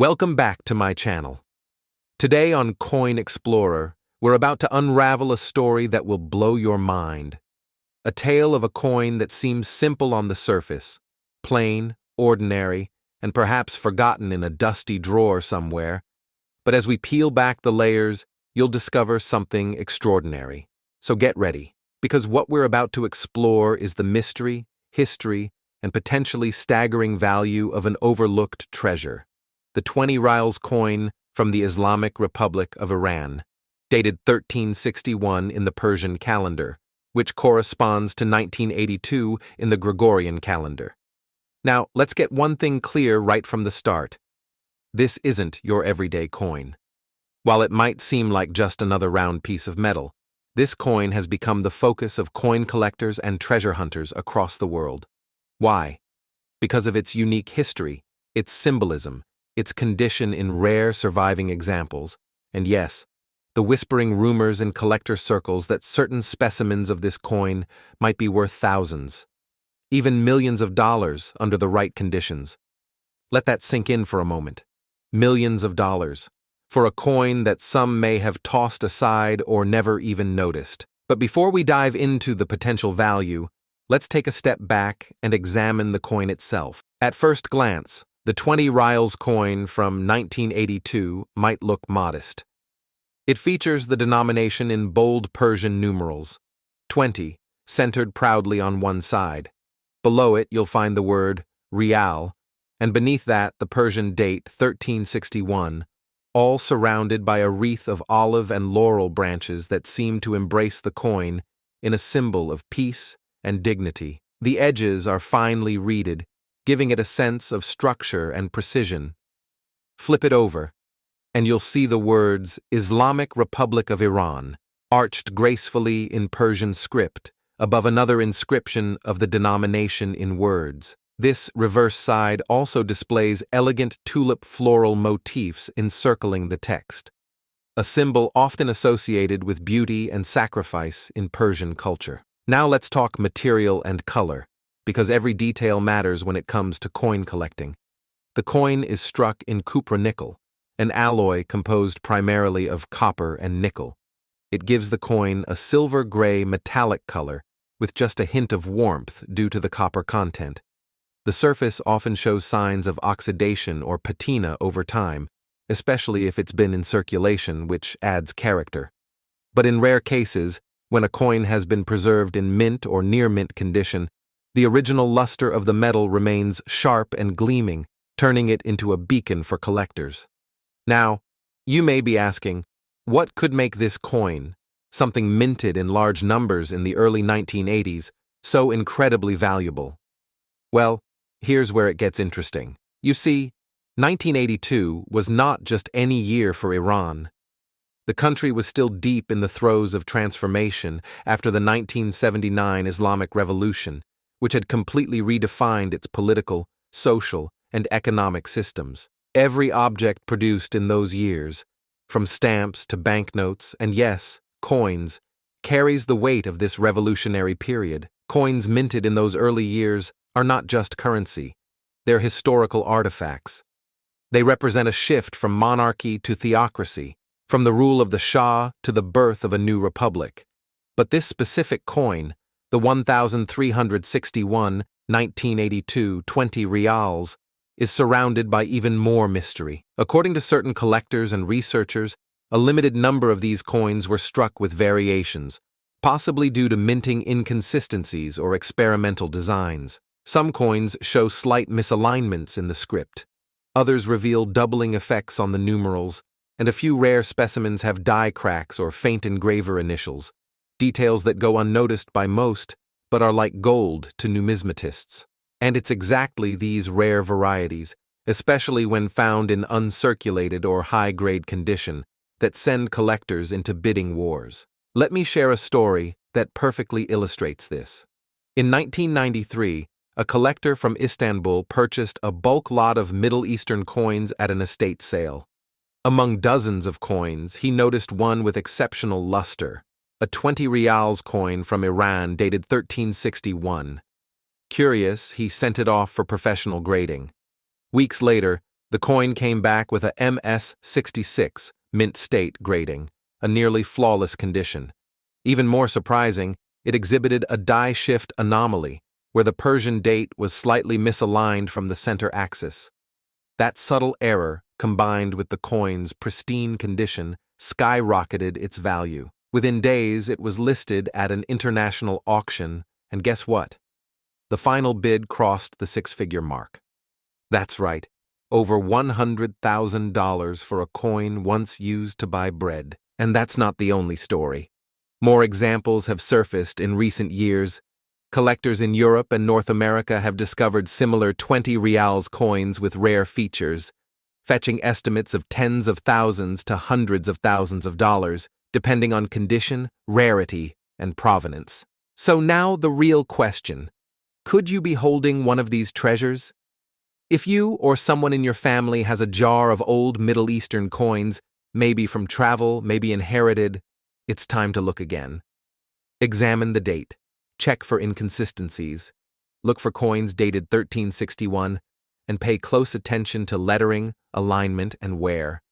Welcome back to my channel. Today on Coin Explorer, we're about to unravel a story that will blow your mind. A tale of a coin that seems simple on the surface, plain, ordinary, and perhaps forgotten in a dusty drawer somewhere. But as we peel back the layers, you'll discover something extraordinary. So get ready, because what we're about to explore is the mystery, history, and potentially staggering value of an overlooked treasure. The 20 Rials coin from the Islamic Republic of Iran, dated 1361 in the Persian calendar, which corresponds to 1982 in the Gregorian calendar. Now, let's get one thing clear right from the start. This isn't your everyday coin. While it might seem like just another round piece of metal, this coin has become the focus of coin collectors and treasure hunters across the world. Why? Because of its unique history, its symbolism, its condition in rare surviving examples, and yes, the whispering rumors in collector circles that certain specimens of this coin might be worth thousands, even millions of dollars under the right conditions. Let that sink in for a moment. Millions of dollars, for a coin that some may have tossed aside or never even noticed. But before we dive into the potential value, let's take a step back and examine the coin itself. At first glance, the 20 Rials coin from 1982 might look modest. It features the denomination in bold Persian numerals, 20, centered proudly on one side. Below it, you'll find the word Rial, and beneath that, the Persian date 1361, all surrounded by a wreath of olive and laurel branches that seem to embrace the coin in a symbol of peace and dignity. The edges are finely reeded, giving it a sense of structure and precision. Flip it over, and you'll see the words Islamic Republic of Iran, arched gracefully in Persian script, above another inscription of the denomination in words. This reverse side also displays elegant tulip floral motifs encircling the text, a symbol often associated with beauty and sacrifice in Persian culture. Now let's talk material and color, because every detail matters when it comes to coin collecting. The coin is struck in cupra-nickel, an alloy composed primarily of copper and nickel. It gives the coin a silver-gray metallic color with just a hint of warmth due to the copper content. The surface often shows signs of oxidation or patina over time, especially if it's been in circulation, which adds character. But in rare cases, when a coin has been preserved in mint or near-mint condition, the original luster of the metal remains sharp and gleaming, turning it into a beacon for collectors. Now, you may be asking, what could make this coin, something minted in large numbers in the early 1980s, so incredibly valuable? Well, here's where it gets interesting. You see, 1982 was not just any year for Iran. The country was still deep in the throes of transformation after the 1979 Islamic Revolution, which had completely redefined its political, social, and economic systems. Every object produced in those years, from stamps to banknotes and yes, coins, carries the weight of this revolutionary period. Coins minted in those early years are not just currency, they're historical artifacts. They represent a shift from monarchy to theocracy, from the rule of the Shah to the birth of a new republic. But this specific coin, the 1361 1982 20 Rials, is surrounded by even more mystery. According to certain collectors and researchers, a limited number of these coins were struck with variations, possibly due to minting inconsistencies or experimental designs. Some coins show slight misalignments in the script. Others reveal doubling effects on the numerals, and a few rare specimens have die cracks or faint engraver initials, details that go unnoticed by most but are like gold to numismatists. And it's exactly these rare varieties, especially when found in uncirculated or high-grade condition, that send collectors into bidding wars. Let me share a story that perfectly illustrates this. In 1993, a collector from Istanbul purchased a bulk lot of Middle Eastern coins at an estate sale. Among dozens of coins, he noticed one with exceptional luster, a 20 Rials coin from Iran dated 1361. Curious, he sent it off for professional grading. Weeks later, The coin came back with a MS-66 mint state grading, a nearly flawless condition. Even more surprising, it exhibited a die shift anomaly, where the Persian date was slightly misaligned from the center axis. That subtle error, combined with the coin's pristine condition, skyrocketed its value. Within days, it was listed at an international auction, and guess what? The final bid crossed the six-figure mark. That's right, over $100,000 for a coin once used to buy bread. And that's not the only story. More examples have surfaced in recent years. Collectors in Europe and North America have discovered similar 20 Rials coins with rare features, fetching estimates of tens of thousands to hundreds of thousands of dollars, depending on condition, rarity, and provenance. So now the real question: could you be holding one of these treasures? If you or someone in your family has a jar of old Middle Eastern coins, maybe from travel, maybe inherited, it's time to look again. Examine the date. Check for inconsistencies. Look for coins dated 1361, and pay close attention to lettering, alignment, and wear.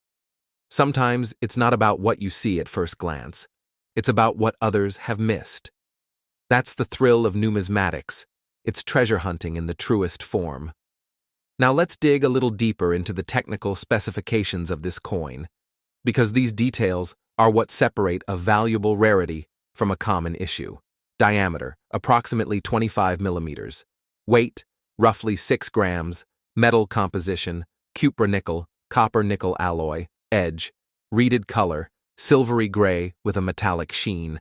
Sometimes it's not about what you see at first glance. It's about what others have missed. That's the thrill of numismatics. It's treasure hunting in the truest form. Now let's dig a little deeper into the technical specifications of this coin, because these details are what separate a valuable rarity from a common issue. Diameter, approximately 25 millimeters. Weight, roughly 6 grams. Metal composition, cupronickel, copper-nickel alloy. Edge, reeded color, silvery gray with a metallic sheen.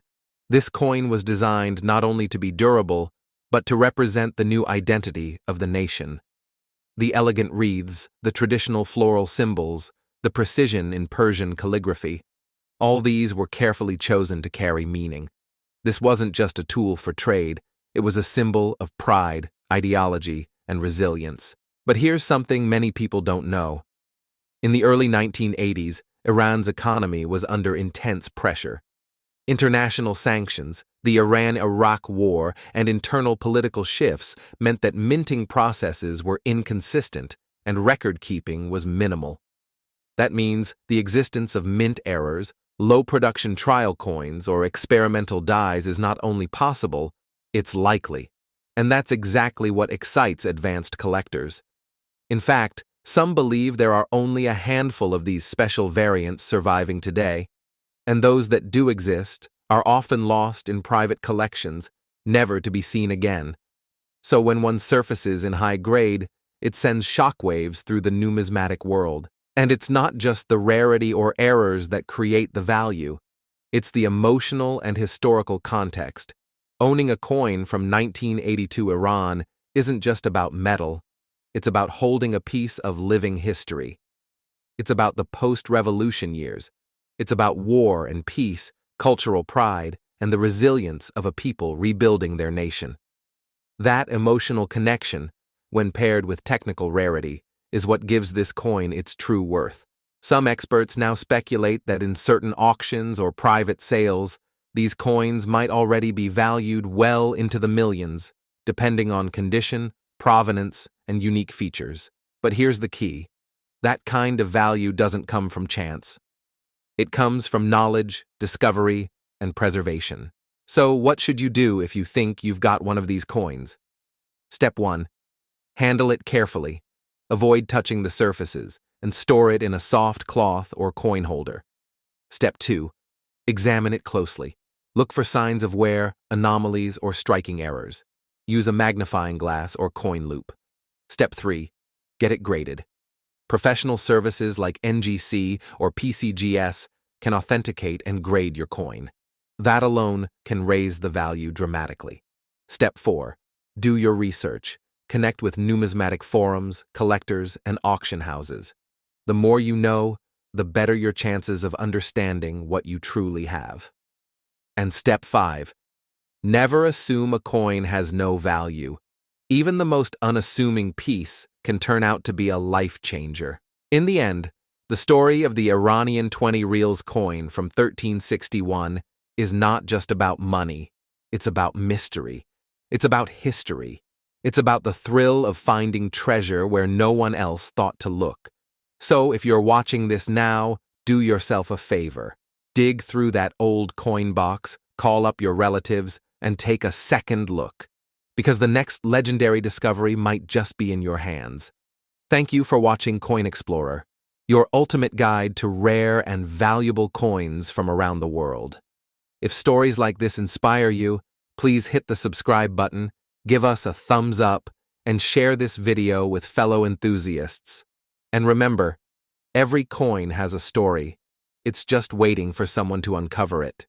This coin was designed not only to be durable, but to represent the new identity of the nation. The elegant wreaths, the traditional floral symbols, the precision in Persian calligraphy, all these were carefully chosen to carry meaning. This wasn't just a tool for trade, it was a symbol of pride, ideology, and resilience. But here's something many people don't know. In the early 1980s, Iran's economy was under intense pressure. International sanctions, the Iran-Iraq War, and internal political shifts meant that minting processes were inconsistent and record-keeping was minimal. That means the existence of mint errors, low production trial coins, or experimental dies is not only possible, it's likely. And that's exactly what excites advanced collectors. In fact, some believe there are only a handful of these special variants surviving today, and those that do exist are often lost in private collections, never to be seen again. So when one surfaces in high grade, it sends shockwaves through the numismatic world. And it's not just the rarity or errors that create the value. It's the emotional and historical context. Owning a coin from 1982 Iran isn't just about metal. It's about holding a piece of living history. It's about the post-revolution years. It's about war and peace, cultural pride, and the resilience of a people rebuilding their nation. That emotional connection, when paired with technical rarity, is what gives this coin its true worth. Some experts now speculate that in certain auctions or private sales, these coins might already be valued well into the millions, depending on condition, provenance, and unique features. But here's the key. That kind of value doesn't come from chance. It comes from knowledge, discovery, and preservation. So what should you do if you think you've got one of these coins? Step 1. Handle it carefully. Avoid touching the surfaces, and store it in a soft cloth or coin holder. Step 2. Examine it closely. Look for signs of wear, anomalies, or striking errors. Use a magnifying glass or coin loop. Step 3. Get it graded. Professional services like NGC or PCGS can authenticate and grade your coin. That alone can raise the value dramatically. Step 4. Do your research. Connect with numismatic forums, collectors, and auction houses. The more you know, the better your chances of understanding what you truly have. And step 5. Never assume a coin has no value. Even the most unassuming piece can turn out to be a life changer. In the end, the story of the Iranian 20 Rials coin from 1361 is not just about money. It's about mystery. It's about history. It's about the thrill of finding treasure where no one else thought to look. So if you're watching this now, do yourself a favor. Dig through that old coin box, call up your relatives, and take a second look, because the next legendary discovery might just be in your hands. Thank you for watching Coin Explorer, your ultimate guide to rare and valuable coins from around the world. If stories like this inspire you, please hit the subscribe button, give us a thumbs up, and share this video with fellow enthusiasts. And remember, every coin has a story. It's just waiting for someone to uncover it.